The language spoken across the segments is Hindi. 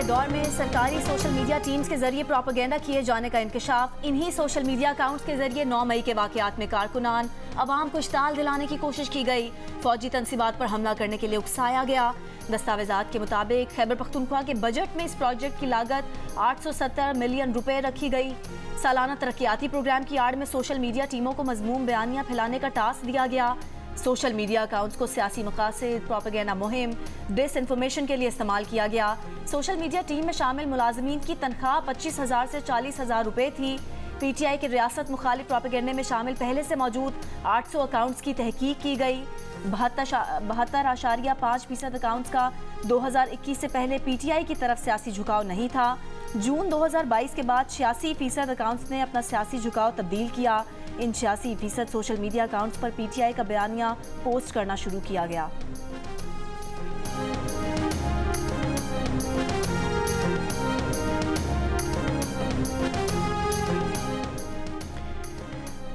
दौर में सरकारी सोशल मीडिया टीम्स के जरिए प्रोपेगेंडा किए जाने का इंकशाफ। इन्हीं सोशल मीडिया अकाउंट्स के जरिए 9 मई के वाकयात में कारकुनान अवाम को इश्ताल दिलाने की कोशिश की गई। फौजी तनसीबात पर हमला करने के लिए उकसाया गया। दस्तावेजात के मुताबिक खैबर पख्तूनख्वा के बजट में इस प्रोजेक्ट की लागत 870 मिलियन रुपए रखी गई। सालाना तरक्याती प्रोग्राम की आड़ में सोशल मीडिया टीमों को मजमूम बयानियां फैलाने का टास्क दिया गया। सोशल मीडिया अकाउंट्स को सियासी मकासद, प्रोपेगेंडा मुहिम, डिस इन्फॉर्मेशन के लिए इस्तेमाल किया गया। सोशल मीडिया टीम में शामिल मुलाजमीन की तनख्वाह 25,000 से 40,000 रुपए थी। पीटीआई के रियासत मुखालिफ प्रोपेगेंडे में शामिल पहले से मौजूद 800 अकाउंट्स की तहकीक की गई। 72.5% अकाउंट्स का 2021 से पहले पीटीआई की तरफ सियासी झुकाव नहीं था। जून 2022 के बाद 86% अकाउंट्स ने अपना सियासी झुकाव तब्दील किया। इन 86% सोशल मीडिया अकाउंट्स पर पीटीआई का बयानिया पोस्ट करना शुरू किया गया।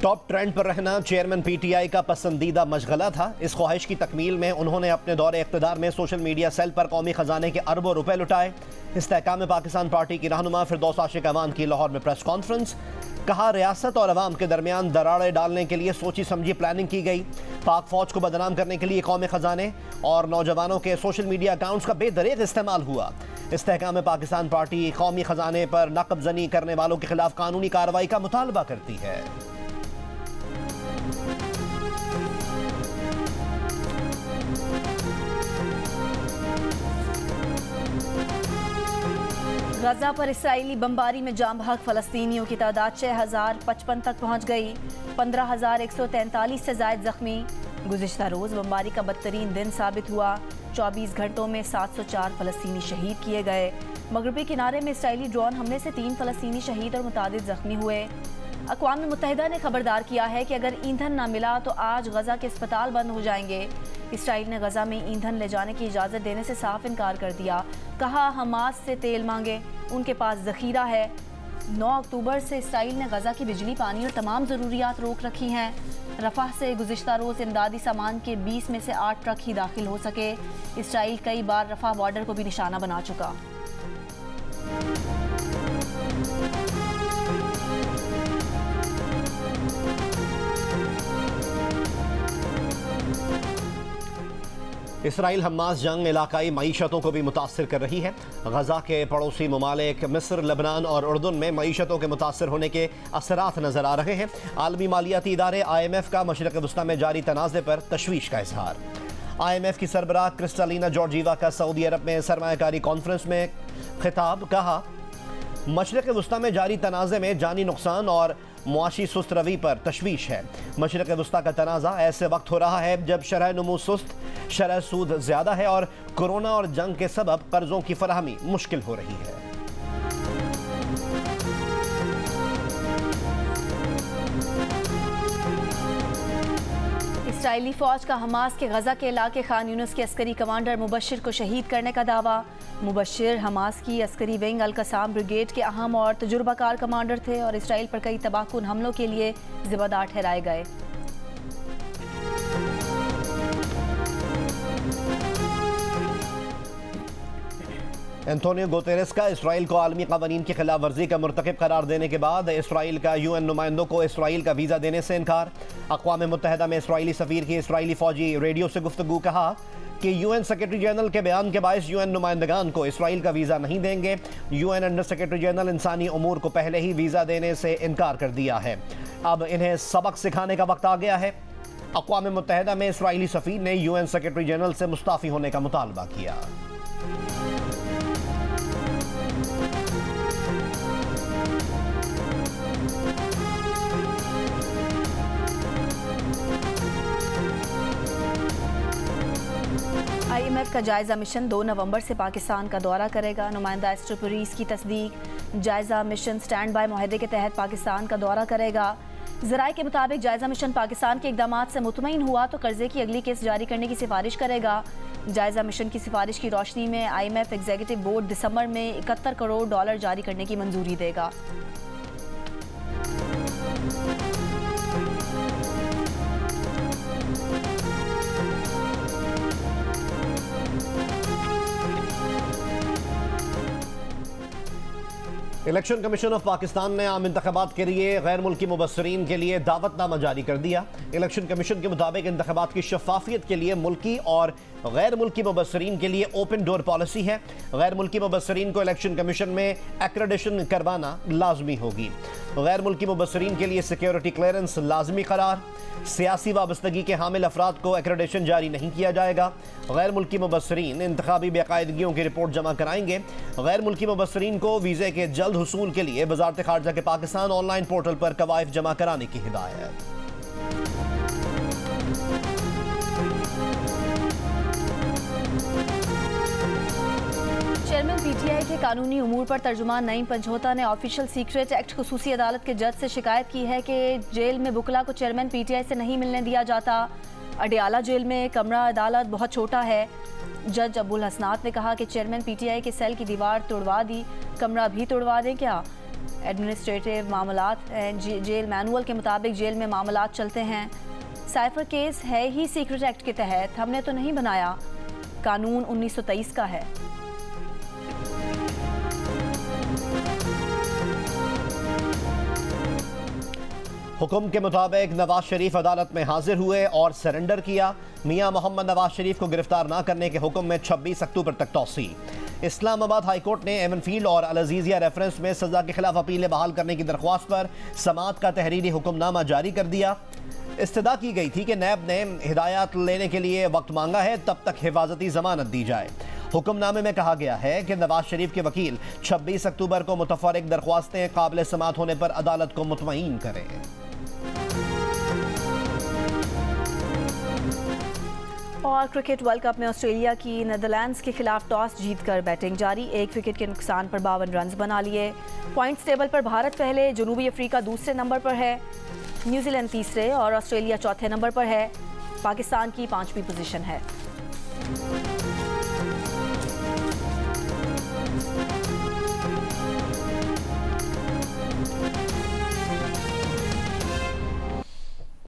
टॉप ट्रेंड पर रहना चेयरमैन पीटीआई का पसंदीदा मशगला था। इस ख्वाहिश की तकमील में उन्होंने अपने दौरे इक़्तिदार में सोशल मीडिया सेल पर कौमी खजाने के अरबों रुपए लुटाए। इस्तेहकाम पाकिस्तान पार्टी की रहनुमा फिरदौस आशिक अवान की लाहौर में प्रेस कॉन्फ्रेंस। कहा, रियासत और अवाम के दरमियान दरारें डालने के लिए सोची समझी प्लानिंग की गई। पाक फौज को बदनाम करने के लिए कौमी खजाने और नौजवानों के सोशल मीडिया अकाउंट्स का बेदरीग इस्तेमाल हुआ। इस्तेहकाम पाकिस्तान पार्टी कौमी खजाने पर नाकबजनी करने वालों के खिलाफ कानूनी कार्रवाई का मुतालबा करती है। गजा पर इसराइली बमबारी में जाम बहक फ़लस्तीनियों की तादाद 6,055 तक पहुँच गई। 15,143 से ज़ायद जख्मी। गुज़िश्ता रोज़ बमबारी का बदतरीन दिन साबित हुआ। 24 घंटों में 704 फ़लस्तीनी शहीद किए गए। मगरबी किनारे में इसराइली ड्रोन हमले से 3 फ़लस्तीनी शहीद और मुतादिद जख्मी हुए। अक़वाम मुत्तहिदा ने खबरदार किया है कि अगर ईंधन न मिला तो आज गजा के अस्पताल बंद हो जाएंगे। इसराइल ने गजा में ईंधन ले जाने की इजाज़त देने से साफ इनकार कर दिया। कहा, हमास से तेल मांगे, उनके पास ज़ख़ीरा है। 9 अक्टूबर से इसराइल ने गजा की बिजली, पानी और तमाम ज़रूरियात रोक रखी हैं। रफ़ाह से गुज़िश्ता रोज़ इमदादी सामान के 20 में से 8 ट्रक ही दाखिल हो सके। इसराइल कई बार रफ़ाह बॉर्डर को भी निशाना बना चुका। इसराइल हमास जंग इलाकाई मईशतों को भी मुतासर कर रही है। गजा के पड़ोसी ममालिक मिस्र, लेबनान और उर्दुन में मईशतों के मुतासर होने के असरात नजर आ रहे हैं। आलमी मालियाती इदारे IMF का मशरक़ वस्ता में जारी तनाज़े पर तशवीश का इजहार। IMF की सरबराह क्रिस्टालिना जॉर्जीवा का सऊदी अरब में सरमायाकारी कॉन्फ्रेंस में खिताब। कहा, मशरक़ वस्ता में जारी तनाज़े में जानी नुकसान और मुआशी सुस्त रवी पर तशवीश है। मशरक़ वस्ता का तनाज़ा ऐसे वक्त हो रहा है जब शरह नमू सुस्त, शरह सूद ज़्यादा है और कोरोना और जंग के सबब कर्ज़ों की फराहमी मुश्किल हो रही है। इसराइली फ़ौज का हमास के गजा के इलाके खान यूनुस के अस्करी कमांडर मुबशिर को शहीद करने का दावा। मुबशिर हमास की अस्करी विंग अल कसाम ब्रिगेड के अहम और तजुर्बाकार कमांडर थे और इसराइल पर कई तबाहकुन हमलों के लिए जिम्मेदार ठहराए गए। एंटोनियो गुतेरेस का इसराइल को आलमी क़वानीन की खिलाफ वर्जी का मुर्तकिब करार देने के बाद इसराइल का UN नुमाइंदों को इसराइल का वीज़ा देने से इनकार। अक़वाम मुत्तहिदा में इसराइली सफ़ीर की इसराइली फ़ौजी रेडियो से गुफ्तगू। कहा कि UN सेक्रेटरी जनरल के बयान के बायस UN नुमाइंदगान को इसराइल का वीज़ा नहीं देंगे। UN अंडर सेक्रेटरी जनरल इंसानी उमूर को पहले ही वीज़ा देने से इनकार कर दिया है। अब इन्हें सबक सिखाने का वक्त आ गया है। अक़वाम मुत्तहिदा में इसराइली सफ़ीर ने UN सेक्रेटरी जनरल से मुस्ताफ़ी होने का मुतालबा किया। IMF का जायज़ा मिशन 2 नवंबर से पाकिस्तान का दौरा करेगा। नुमाइंदा एस्टर पेरीस की तस्दीक। जायज़ा मिशन स्टैंड बाय मुआहदे के तहत पाकिस्तान का दौरा करेगा। ज़राए के मुताबिक जायज़ा मिशन पाकिस्तान के इक़दामात से मुतमईन हुआ तो कर्जे की अगली किस्त जारी करने की सिफारिश करेगा। जायज़ा मिशन की सिफारिश की रोशनी में IMF एग्जीक्यूटिव बोर्ड दिसंबर में $71 करोड़ जारी करने की मंजूरी देगा। इलेक्शन कमीशन ऑफ पाकिस्तान ने आम इंतखाबात के लिए गैर मुल्की मुबस्सरीन के लिए दावतनामा जारी कर दिया। इलेक्शन कमीशन के मुताबिक इंतखाबात की शफाफियत के लिए मुल्की और गैर मुल्की मुबस्सरीन के लिए ओपन डोर पॉलिसी है। गैर मुल्की मुबस्सरीन को इलेक्शन कमीशन में एक्रेडिशन करवाना लाजमी होगी। गैर मुल्की मुबस्सरीन के लिए सिक्योरिटी क्लियरेंस लाजमी करार। सियासी वाबस्तगी के हामिल अफराद को एक्रेडिशन जारी नहीं किया जाएगा। गैर मुल्की मुबस्सरीन इंतखाबी बेकायदगियों की रिपोर्ट जमा कराएंगे। गैर मुल्की मुबस्सरीन को वीज़े के जल्द हुसूल के लिए वज़ारत ख़ारजा के पाकिस्तान ऑनलाइन पोर्टल पर कवायद जमा कराने की हिदायत। चेयरमैन पीटीआई के कानूनी उमूर पर तर्जुमान नईम पंचहोता ने ऑफिशियल सीक्रेट एक्ट खुसूसी अदालत के जज से शिकायत की है कि जेल में बुकला को चेयरमैन पीटीआई से नहीं मिलने दिया जाता। अडियाला जेल में कमरा अदालत बहुत छोटा है। जज अब्बुल हसनात ने कहा कि चेयरमैन पीटीआई के सेल की दीवार तोड़वा दी, कमरा भी तोड़वा दें क्या? एडमिनिस्ट्रेटिव मामलात जेल मैनुअल के मुताबिक जेल में मामलात चलते हैं। साइफर केस है ही सीक्रेट एक्ट के तहत, हमने तो नहीं बनाया। कानून 1923 का है। हुक्म के मुताबिक नवाज शरीफ अदालत में हाजिर हुए और सरेंडर किया। मियां मोहम्मद नवाज शरीफ को गिरफ्तार न करने के हुक्म में 26 अक्टूबर तक तौसी। इस्लामाबाद हाई कोर्ट ने एवन फील्ड और अल-अज़ीज़िया रेफरेंस में सजा के खिलाफ अपीलें बहाल करने की दरख्वास्त पर समाअत का तहरीरी हुक्मनामा जारी कर दिया। इस्तदा की गई थी कि नैब ने हिदायत लेने के लिए वक्त मांगा है, तब तक हिफाजती जमानत दी जाए। हुक्मनामे में कहा गया है कि नवाज शरीफ के वकील 26 अक्टूबर को मुतफर्रिक दरख्वास्तें काबिल समाअत होने पर अदालत को मुतमईन करें। और क्रिकेट वर्ल्ड कप में ऑस्ट्रेलिया की नीदरलैंड्स के खिलाफ टॉस जीतकर बैटिंग जारी। 1 विकेट के नुकसान पर 52 रन बना लिए। पॉइंट्स टेबल पर भारत पहले, जनूबी अफ्रीका दूसरे नंबर पर है, न्यूजीलैंड तीसरे और ऑस्ट्रेलिया चौथे नंबर पर है। पाकिस्तान की 5वीं पोजीशन है।